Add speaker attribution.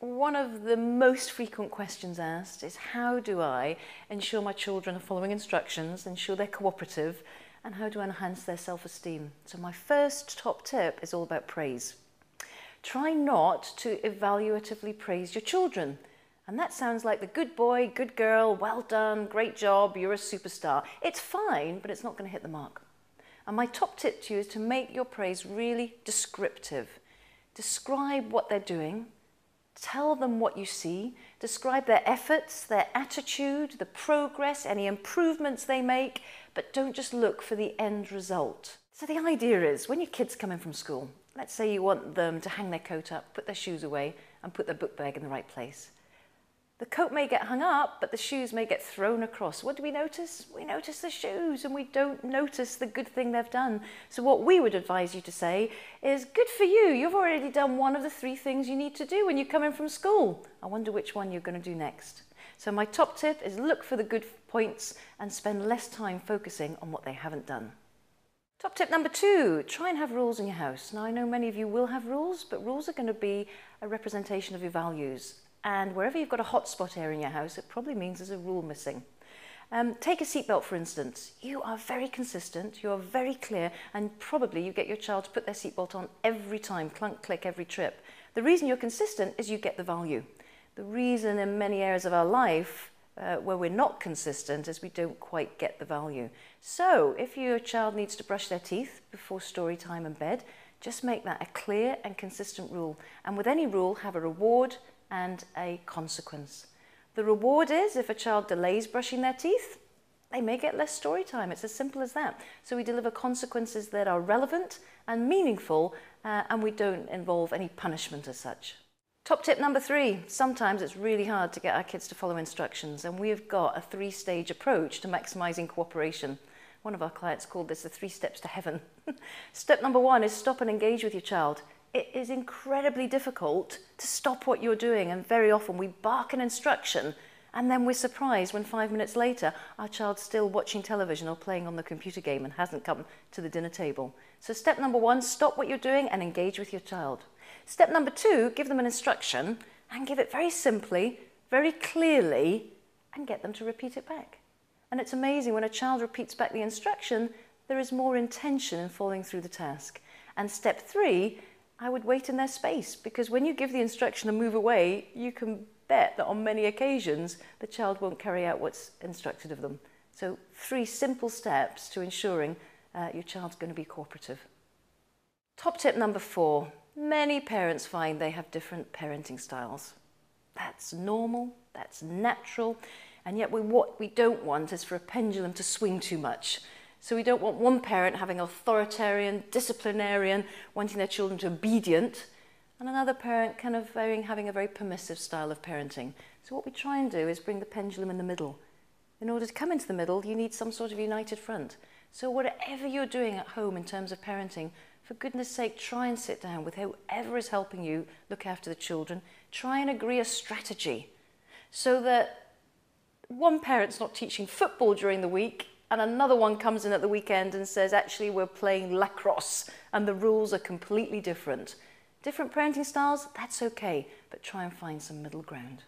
Speaker 1: One of the most frequent questions asked is, how do I ensure my children are following instructions, ensure they're cooperative, and how do I enhance their self-esteem? So my first top tip is all about praise. Try not to evaluatively praise your children. And that sounds like the good boy, good girl, well done, great job, you're a superstar. It's fine, but it's not going to hit the mark. And my top tip to you is to make your praise really descriptive. Describe what they're doing, tell them what you see, describe their efforts, their attitude, the progress, any improvements they make, but don't just look for the end result. So the idea is, when your kids come in from school, let's say you want them to hang their coat up, put their shoes away, and put their book bag in the right place. The coat may get hung up, but the shoes may get thrown across. What do we notice? We notice the shoes, and we don't notice the good thing they've done. So what we would advise you to say is, good for you. You've already done one of the 3 things you need to do when you come in from school. I wonder which one you're going to do next. So my top tip is look for the good points and spend less time focusing on what they haven't done. Top tip number 2, try and have rules in your house. Now, I know many of you will have rules, but rules are going to be a representation of your values. And wherever you've got a hotspot area in your house, it probably means there's a rule missing. Take a seatbelt, for instance. You are very consistent, you are very clear, and probably you get your child to put their seatbelt on every time, clunk, click, every trip. The reason you're consistent is you get the value. The reason in many areas of our life where we're not consistent is we don't quite get the value. So if your child needs to brush their teeth before story time and bed, just make that a clear and consistent rule. And with any rule, have a reward and a consequence. The reward is, if a child delays brushing their teeth, they may get less story time. It's as simple as that. So we deliver consequences that are relevant and meaningful, and we don't involve any punishment as such. Top tip number 3, sometimes it's really hard to get our kids to follow instructions, and we've got a 3-stage approach to maximizing cooperation. One of our clients called this the 3 steps to heaven. Step number 1 is stop and engage with your child. It is incredibly difficult to stop what you're doing, and very often we bark an instruction and then we're surprised when 5 minutes later our child's still watching television or playing on the computer game and hasn't come to the dinner table. So step number 1, stop what you're doing and engage with your child. Step number 2, give them an instruction and give it very simply, very clearly, and get them to repeat it back. And it's amazing, when a child repeats back the instruction, there is more intention in following through the task. And step 3, I would wait in their space, because when you give the instruction and move away, you can bet that on many occasions the child won't carry out what's instructed of them. So 3 simple steps to ensuring your child's going to be cooperative. Top tip number 4, many parents find they have different parenting styles. That's normal, that's natural, and yet what we don't want is for a pendulum to swing too much. So we don't want one parent having authoritarian, disciplinarian, wanting their children to be obedient, and another parent kind of having a very permissive style of parenting. So what we try and do is bring the pendulum in the middle. In order to come into the middle, you need some sort of united front. So whatever you're doing at home in terms of parenting, for goodness sake, try and sit down with whoever is helping you look after the children. Try and agree a strategy so that one parent's not teaching football during the week and another one comes in at the weekend and says, actually, we're playing lacrosse and the rules are completely different. Different parenting styles, that's okay, but try and find some middle ground.